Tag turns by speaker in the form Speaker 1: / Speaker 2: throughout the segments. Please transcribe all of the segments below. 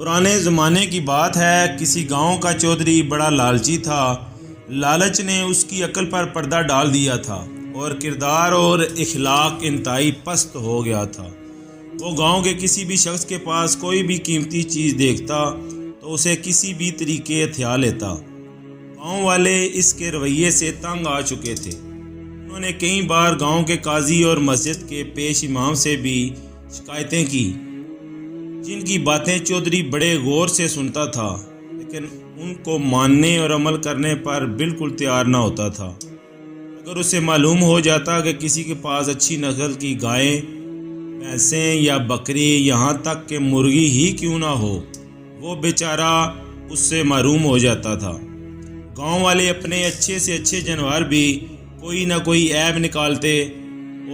Speaker 1: پرانے زمانے کی بات ہے، کسی گاؤں کا چودھری بڑا لالچی تھا۔ لالچ نے اس کی عقل پر پردہ ڈال دیا تھا اور کردار اور اخلاق انتہائی پست ہو گیا تھا۔ وہ گاؤں کے کسی بھی شخص کے پاس کوئی بھی قیمتی چیز دیکھتا تو اسے کسی بھی طریقے ہتھیا لیتا۔ گاؤں والے اس کے رویے سے تنگ آ چکے تھے۔ انہوں نے کئی بار گاؤں کے قاضی اور مسجد کے پیش امام سے بھی شکایتیں کی، جن کی باتیں چودھری بڑے غور سے سنتا تھا، لیکن ان کو ماننے اور عمل کرنے پر بالکل تیار نہ ہوتا تھا۔ اگر اسے معلوم ہو جاتا کہ کسی کے پاس اچھی نسل کی گائیں، بھینسیں یا بکری، یہاں تک کہ مرغی ہی کیوں نہ ہو، وہ بیچارہ اس سے محروم ہو جاتا تھا۔ گاؤں والے اپنے اچھے سے اچھے جانور بھی کوئی نہ کوئی عیب نکالتے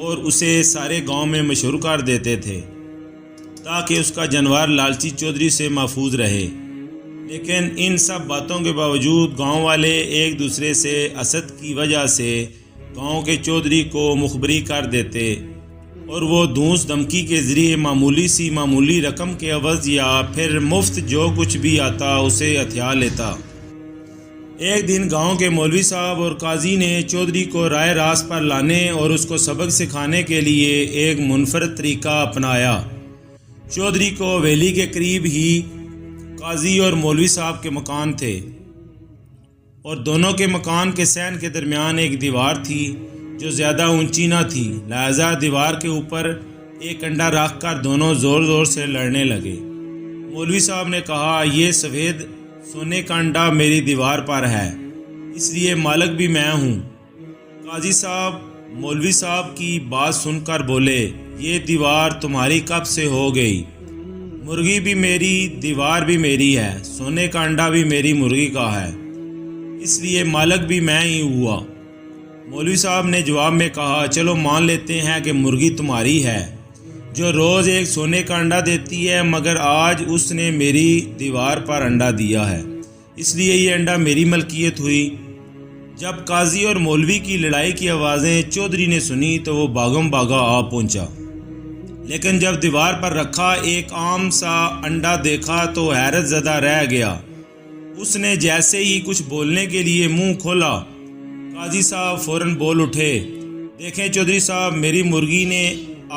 Speaker 1: اور اسے سارے گاؤں میں مشہور کر دیتے تھے تاکہ اس کا جانور لالچی چودھری سے محفوظ رہے۔ لیکن ان سب باتوں کے باوجود گاؤں والے ایک دوسرے سے حسد کی وجہ سے گاؤں کے چودھری کو مخبری کر دیتے اور وہ دھونس دھمکی کے ذریعے معمولی رقم کے عوض یا پھر مفت جو کچھ بھی آتا اسے ہتھیا لیتا۔ ایک دن گاؤں کے مولوی صاحب اور قاضی نے چودھری کو رائے راست پر لانے اور اس کو سبق سکھانے کے لیے ایک منفرد طریقہ اپنایا۔ چودھری کو حویلی کے قریب ہی قاضی اور مولوی صاحب کے مکان تھے اور دونوں کے مکان کے صحن کے درمیان ایک دیوار تھی جو زیادہ اونچی نہ تھی، لہذا دیوار کے اوپر ایک انڈا رکھ کر دونوں زور زور سے لڑنے لگے۔ مولوی صاحب نے کہا، یہ سفید سونے کا انڈا میری دیوار پر ہے، اس لیے مالک بھی میں ہوں۔ قاضی صاحب مولوی صاحب کی بات سن کر بولے، یہ دیوار تمہاری کب سے ہو گئی؟ مرغی بھی میری، دیوار بھی میری ہے، سونے کا انڈا بھی میری مرغی کا ہے، اس لیے مالک بھی میں ہی ہوا۔ مولوی صاحب نے جواب میں کہا، چلو مان لیتے ہیں کہ مرغی تمہاری ہے جو روز ایک سونے کا انڈا دیتی ہے، مگر آج اس نے میری دیوار پر انڈا دیا ہے، اس لیے یہ انڈا میری ملکیت ہوئی۔ جب قاضی اور مولوی کی لڑائی کی آوازیں چودھری نے سنی تو وہ بھاگم بھاگا آ پہنچا، لیکن جب دیوار پر رکھا ایک عام سا انڈا دیکھا تو حیرت زدہ رہ گیا۔ اس نے جیسے ہی کچھ بولنے کے لیے منہ کھولا، قاضی صاحب فوراً بول اٹھے، دیکھیں چودھری صاحب، میری مرغی نے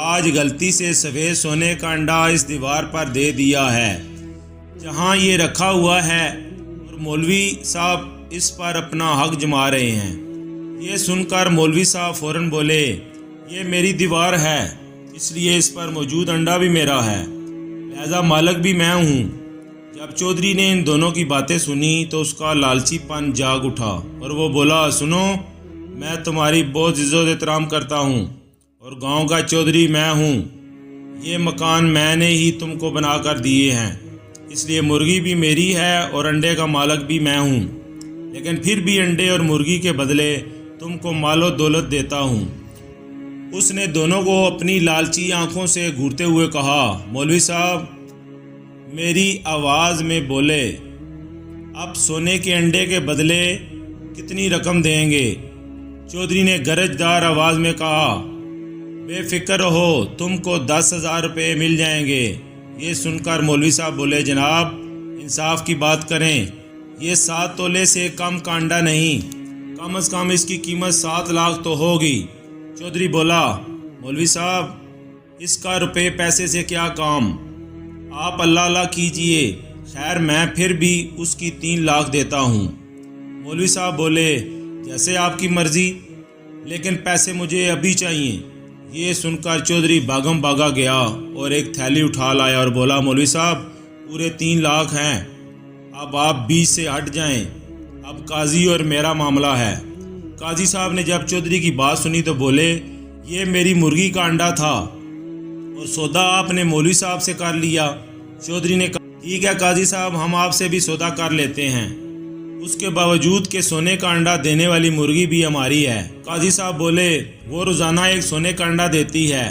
Speaker 1: آج غلطی سے سفید سونے کا انڈا اس دیوار پر دے دیا ہے جہاں یہ رکھا ہوا ہے، اور مولوی صاحب اس پر اپنا حق جما رہے ہیں۔ یہ سن کر مولوی صاحب فوراً بولے، یہ میری دیوار ہے، اس لیے اس پر موجود انڈا بھی میرا ہے، لہذا مالک بھی میں ہوں۔ جب چودھری نے ان دونوں کی باتیں سنی تو اس کا لالچی پن جاگ اٹھا اور وہ بولا، سنو، میں تمہاری بہت عزت و احترام کرتا ہوں اور گاؤں کا چودھری میں ہوں۔ یہ مکان میں نے ہی تم کو بنا کر دیے ہیں، اس لیے مرغی بھی میری ہے اور انڈے کا مالک بھی میں ہوں، لیکن پھر بھی انڈے اور مرغی کے بدلے تم کو مال و دولت دیتا ہوں۔ اس نے دونوں کو اپنی لالچی آنکھوں سے گھورتے ہوئے کہا، مولوی صاحب میری آواز میں بولے، اب سونے کے انڈے کے بدلے کتنی رقم دیں گے؟ چودھری نے گرج دار آواز میں کہا، بے فکر رہو، تم کو 10,000 روپے مل جائیں گے۔ یہ سن کر مولوی صاحب بولے، جناب انصاف کی بات کریں، یہ 7 تولے سے کم کا انڈا نہیں، کم از کم اس کی قیمت 7 لاکھ تو ہوگی۔ چودھری بولا، مولوی صاحب اس کا روپے پیسے سے کیا کام، آپ اللہ کیجئے، خیر میں پھر بھی اس کی 3 لاکھ دیتا ہوں۔ مولوی صاحب بولے، جیسے آپ کی مرضی، لیکن پیسے مجھے ابھی چاہیے۔ یہ سن کر چودھری بھاگم بھاگا گیا اور ایک تھیلی اٹھا لایا اور بولا، مولوی صاحب پورے 3 لاکھ ہیں، اب آپ بیچ سے ہٹ جائیں، اب قاضی اور میرا معاملہ ہے۔ قاضی صاحب نے جب چودھری کی بات سنی تو بولے، یہ میری مرغی کا انڈا تھا اور سودا آپ نے مولوی صاحب سے کر لیا۔ چودھری نے کہا، ٹھیک ہے قاضی صاحب، ہم آپ سے بھی سودا کر لیتے ہیں، اس کے باوجود کہ سونے کا انڈا دینے والی مرغی بھی ہماری ہے۔ قاضی صاحب بولے، وہ روزانہ ایک سونے کا انڈا دیتی ہے،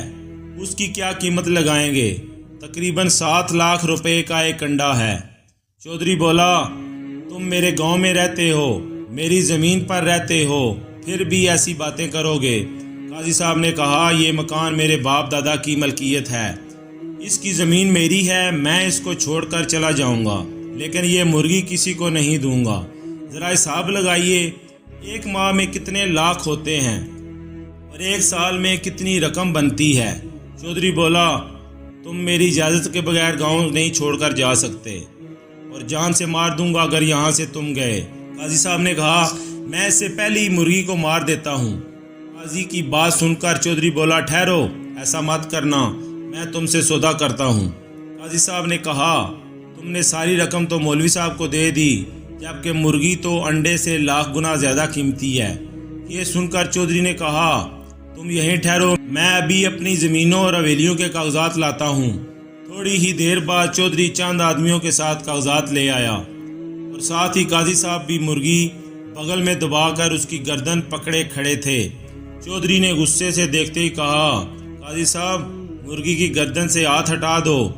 Speaker 1: اس کی کیا قیمت لگائیں گے؟ تقریباً 7 لاکھ روپے کا ایک انڈا ہے۔ چودھری بولا، تم میرے گاؤں میں رہتے ہو، میری زمین پر رہتے ہو، پھر بھی ایسی باتیں کرو گے؟ قاضی صاحب نے کہا، یہ مکان میرے باپ دادا کی ملکیت ہے، اس کی زمین میری ہے، میں اس کو چھوڑ کر چلا جاؤں گا، لیکن یہ مرغی کسی کو نہیں دوں گا۔ ذرا حساب لگائیے، ایک ماہ میں کتنے لاکھ ہوتے ہیں اور ایک سال میں کتنی رقم بنتی ہے۔ چودھری بولا، تم میری اجازت کے بغیر گاؤں نہیں چھوڑ کر جا سکتے اور جان سے مار دوں گا اگر یہاں سے تم گئے۔ قاضی صاحب نے کہا، میں اس سے پہلے ہی مرغی کو مار دیتا ہوں۔ قاضی کی بات سن کر چودھری بولا، ٹھہرو، ایسا مت کرنا، میں تم سے سودا کرتا ہوں۔ قاضی صاحب نے کہا، تم نے ساری رقم تو مولوی صاحب کو دے دی، جبکہ مرغی تو انڈے سے لاکھ گنا زیادہ قیمتی ہے۔ یہ سن کر چودھری نے کہا، تم یہیں ٹھہرو، میں ابھی اپنی زمینوں اور حویلیوں کے کاغذات لاتا ہوں۔ تھوڑی ہی دیر بعد چودھری چند آدمیوں کے ساتھ کاغذات لے آیا اور ساتھ ہی قاضی صاحب بھی مرغی بغل میں دبا کر اس کی گردن پکڑے کھڑے تھے۔ چودھری نے غصے سے دیکھتے ہی کہا، قاضی صاحب، مرغی کی گردن سے ہاتھ ہٹا دو۔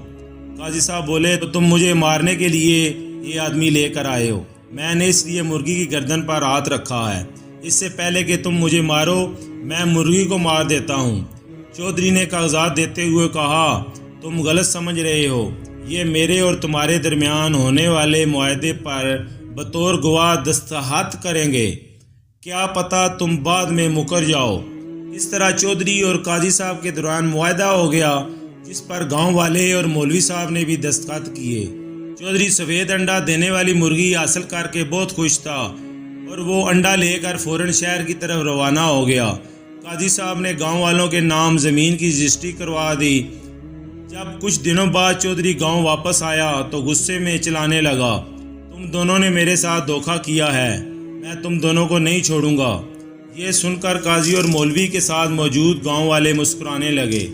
Speaker 1: قاضی صاحب بولے، تو تم مجھے مارنے کے لیے یہ آدمی لے کر آئے ہو؟ میں نے اس لیے مرغی کی گردن پر ہاتھ رکھا ہے، اس سے پہلے کہ تم مجھے مارو میں مرغی کو مار دیتا ہوں۔ چودھری نے کاغذات دیتے ہوئے کہا، تم غلط سمجھ رہے ہو، یہ میرے اور تمہارے درمیان ہونے والے معاہدے پر بطور گواہ دستخط کریں گے، کیا پتہ تم بعد میں مکر جاؤ۔ اس طرح چودھری اور قاضی صاحب کے دوران معاہدہ ہو گیا، جس پر گاؤں والے اور مولوی صاحب نے بھی دستخط کیے۔ چودھری سفید انڈا دینے والی مرغی حاصل کر کے بہت خوش تھا اور وہ انڈا لے کر فوراً شہر کی طرف روانہ ہو گیا۔ قاضی صاحب نے گاؤں والوں کے نام زمین کی رجسٹری کروا دی۔ جب کچھ دنوں بعد چودھری گاؤں واپس آیا تو غصے میں چلانے لگا، تم دونوں نے میرے ساتھ دھوکہ کیا ہے، میں تم دونوں کو نہیں چھوڑوں گا۔ یہ سن کر قاضی اور مولوی کے ساتھ موجود گاؤں والے مسکرانے لگے۔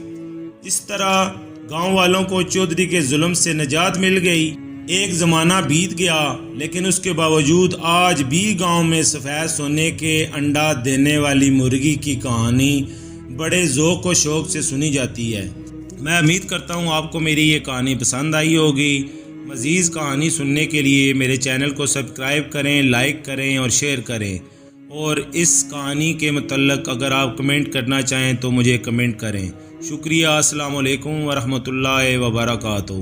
Speaker 1: اس طرح گاؤں والوں کو چودھری کے ظلم سے نجات مل گئی۔ ایک زمانہ بیت گیا، لیکن اس کے باوجود آج بھی گاؤں میں سفید سونے کے انڈا دینے والی مرغی کی کہانی بڑے ذوق و شوق سے سنی جاتی ہے۔ میں امید کرتا ہوں آپ کو میری یہ کہانی پسند آئی ہوگی۔ مزید کہانی سننے کے لیے میرے چینل کو سبسکرائب کریں، لائک کریں اور شیئر کریں، اور اس کہانی کے متعلق اگر آپ کمنٹ کرنا چاہیں تو مجھے کمنٹ کریں۔ شکریہ۔ السلام علیکم ورحمۃ اللہ وبرکاتہ۔